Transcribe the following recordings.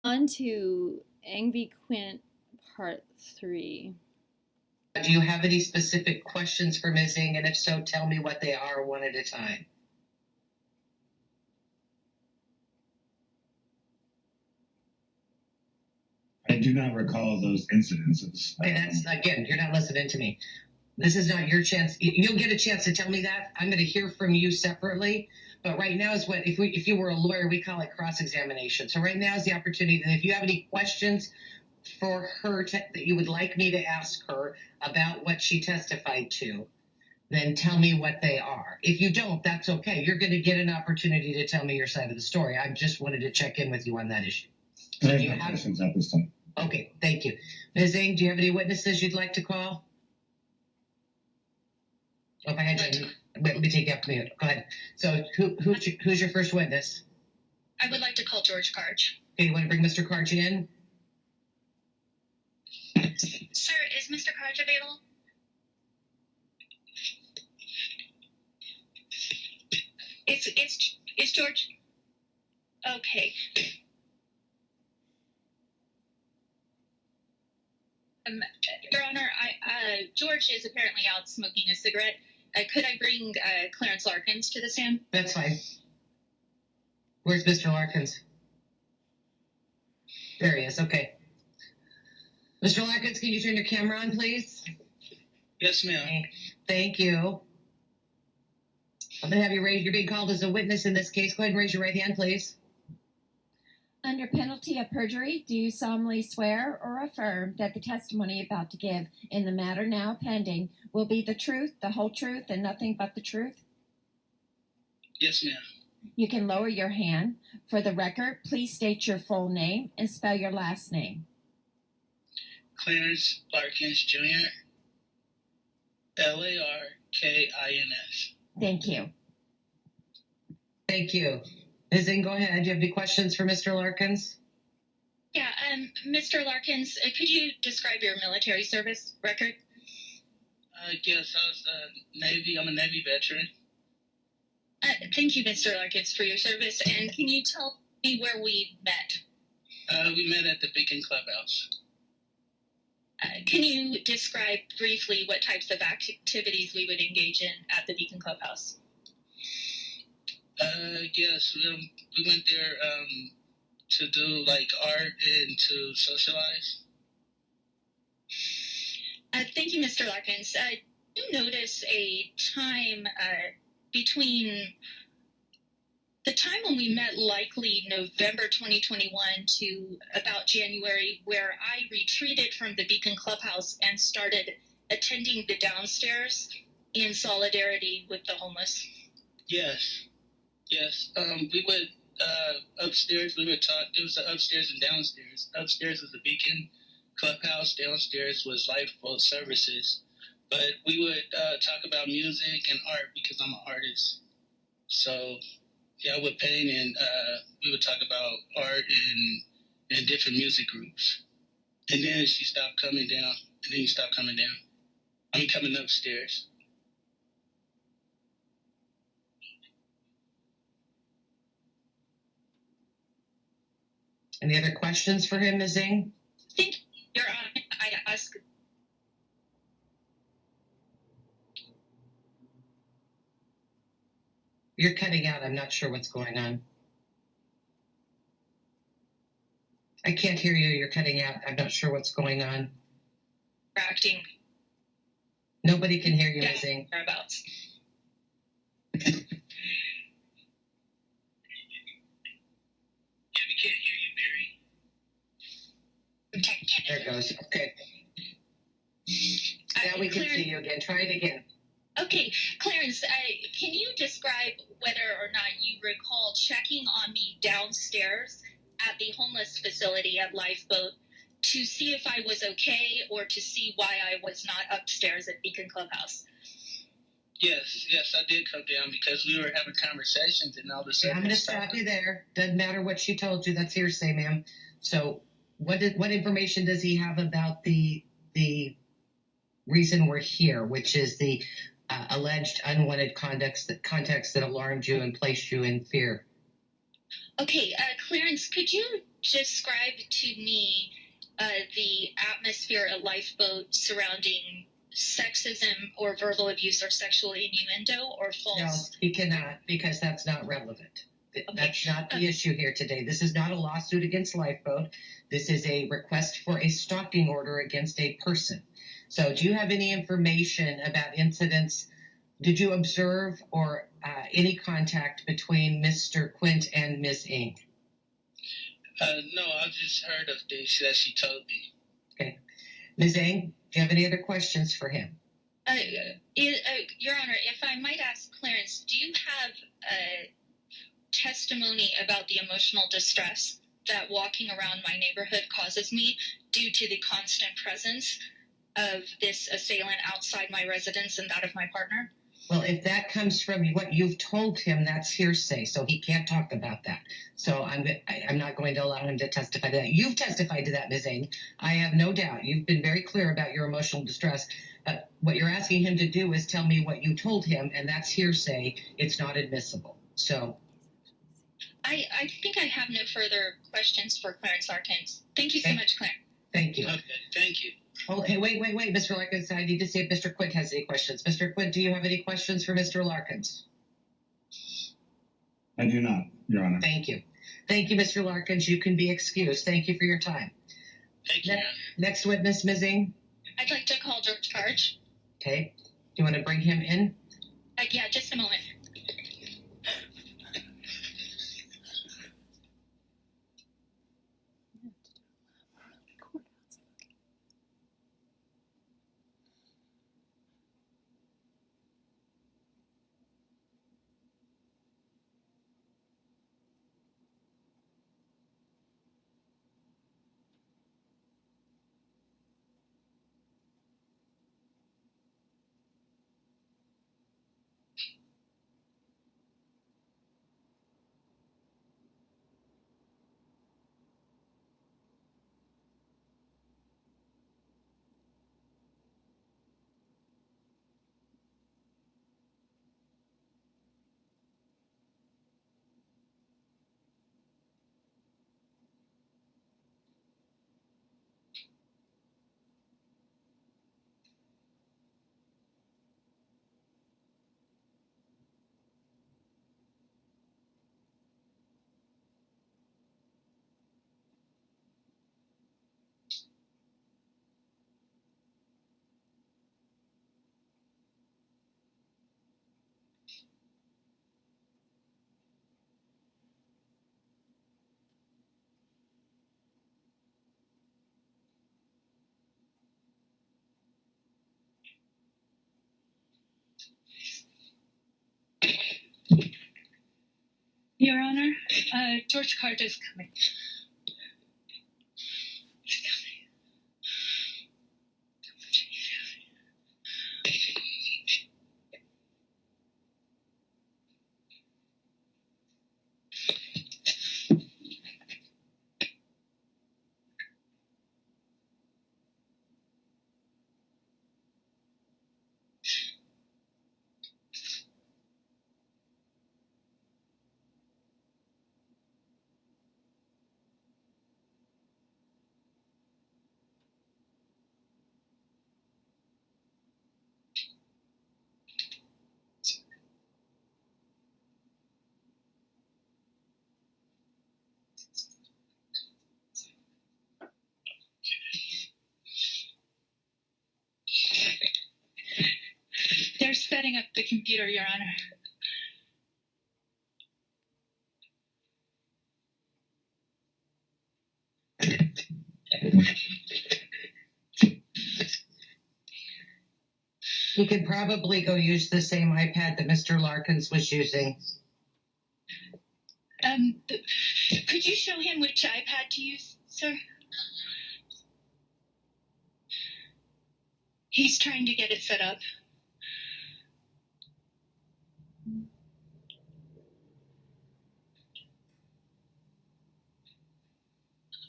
On to Angvi Quint Part 3. Do you have any specific questions for Ms. Ng? And if so, tell me what they are one at a time. I do not recall those incidences. Okay, that's, again, you're not listening to me. This is not your chance. You'll get a chance to tell me that. I'm going to hear from you separately. But right now is what, if you were a lawyer, we call it cross-examination. So right now is the opportunity that if you have any questions for her that you would like me to ask her about what she testified to, then tell me what they are. If you don't, that's okay. You're going to get an opportunity to tell me your side of the story. I just wanted to check in with you on that issue. So do you have questions at this time? Okay, thank you. Ms. Ng, do you have any witnesses you'd like to call? Oh, if I had to, let me take you up to mute. Go ahead. So who's your first witness? I would like to call George Karch. Okay, you want to bring Mr. Karch in? Sir, is Mr. Karch available? It's George. Okay. Your Honor, George is apparently out smoking a cigarette. Could I bring Clarence Larkins to the stand? That's fine. Where's Mr. Larkins? There he is. Okay. Mr. Larkins, can you turn your camera on, please? Yes, ma'am. Thank you. I'm going to have you raise. You're being called as a witness in this case. Go ahead and raise your right hand, please. Under penalty of perjury, do you solemnly swear or affirm that the testimony about to give in the matter now pending will be the truth, the whole truth, and nothing but the truth? Yes, ma'am. You can lower your hand. For the record, please state your full name and spell your last name. Clarence Larkins, Jr. Larkins. Thank you. Thank you. Ms. Ng, go ahead. Do you have any questions for Mr. Larkins? Yeah, Mr. Larkins, could you describe your military service record? Yes, I was Navy. I'm a Navy veteran. Thank you, Mr. Larkins, for your service. And can you tell me where we met? We met at the Beacon Clubhouse. Can you describe briefly what types of activities we would engage in at the Beacon Clubhouse? Yes, we went there to do like art and to socialize. Thank you, Mr. Larkins. You notice a time between the time when we met, likely November 2021 to about January, where I retreated from the Beacon Clubhouse and started attending the downstairs in solidarity with the homeless? Yes. We would upstairs. We would talk. There was the upstairs and downstairs. Upstairs was the Beacon Clubhouse. Downstairs was Lifeboat Services. But we would talk about music and art because I'm an artist. So yeah, I would paint and we would talk about art and different music groups. And then she stopped coming down. And then you stopped coming down. I mean, coming upstairs. Any other questions for him, Ms. Ng? Thank you, Your Honor. I ask. You're cutting out. I'm not sure what's going on. I can't hear you. You're cutting out. I'm not sure what's going on. Acting. Nobody can hear you, Ms. Ng. Whereabouts. There it goes. Okay. Now we can see you again. Try it again. Okay, Clarence, can you describe whether or not you recall checking on me downstairs at the homeless facility at Lifeboat to see if I was okay or to see why I was not upstairs at Beacon Clubhouse? Yes, I did come down because we were having conversations and all this. I'm going to stop you there. Doesn't matter what she told you. That's hearsay, ma'am. So what information does he have about the reason we're here, which is the alleged unwanted context that alarmed you and placed you in fear? Okay, Clarence, could you describe to me the atmosphere at Lifeboat surrounding sexism or verbal abuse or sexual innuendo or false? No, he cannot, because that's not relevant. That's not the issue here today. This is not a lawsuit against Lifeboat. This is a request for a stalking order against a person. So do you have any information about incidents? Did you observe or any contact between Mr. Quint and Miss Ng? No, I just heard of things that she told me. Okay. Ms. Ng, do you have any other questions for him? Your Honor, if I might ask Clarence, do you have testimony about the emotional distress that walking around my neighborhood causes me due to the constant presence of this assailant outside my residence and that of my partner? Well, if that comes from what you've told him, that's hearsay, so he can't talk about that. So I'm not going to allow him to testify to that. You've testified to that, Ms. Ng. I have no doubt. You've been very clear about your emotional distress. What you're asking him to do is tell me what you told him, and that's hearsay. It's not admissible. So I think I have no further questions for Clarence Larkins. Thank you so much, Clarence. Thank you. Okay, thank you. Oh, hey, wait, Mr. Larkins. I need to see if Mr. Quint has any questions. Mr. Quint, do you have any questions for Mr. Larkins? I do not, Your Honor. Thank you. Thank you, Mr. Larkins. You can be excused. Thank you for your time. Thank you. Next witness, Ms. Ng. I'd like to call George Karch. Okay. Do you want to bring him in? Yeah, just a moment. Your Honor, George Karch is coming. He's coming. They're setting up the computer, Your Honor. He could probably go use the same iPad that Mr. Larkins was using. Could you show him which iPad to use, sir? He's trying to get it set up.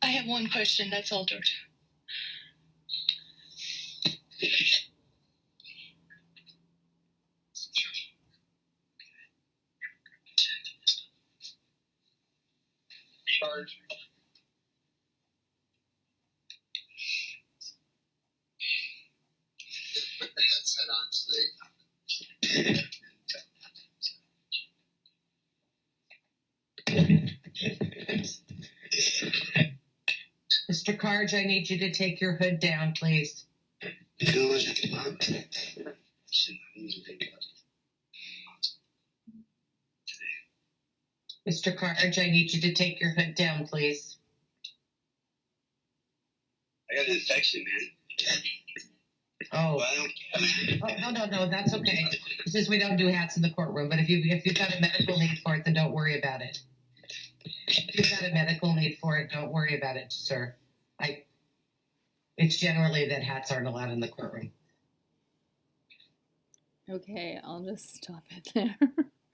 I have one question, that's all, George. headset on today. Mr. Carge, I need you to take your hood down, please. Mr. Carge, I need you to take your hood down, please. I got an infection, man. Oh. Well, No, that's okay. It's just we don't do hats in the courtroom, but if you've got a medical need for it, then don't worry about it. If you've got a medical need for it, don't worry about it, sir. It's generally that hats aren't allowed in the courtroom. Okay, I'll just stop it there.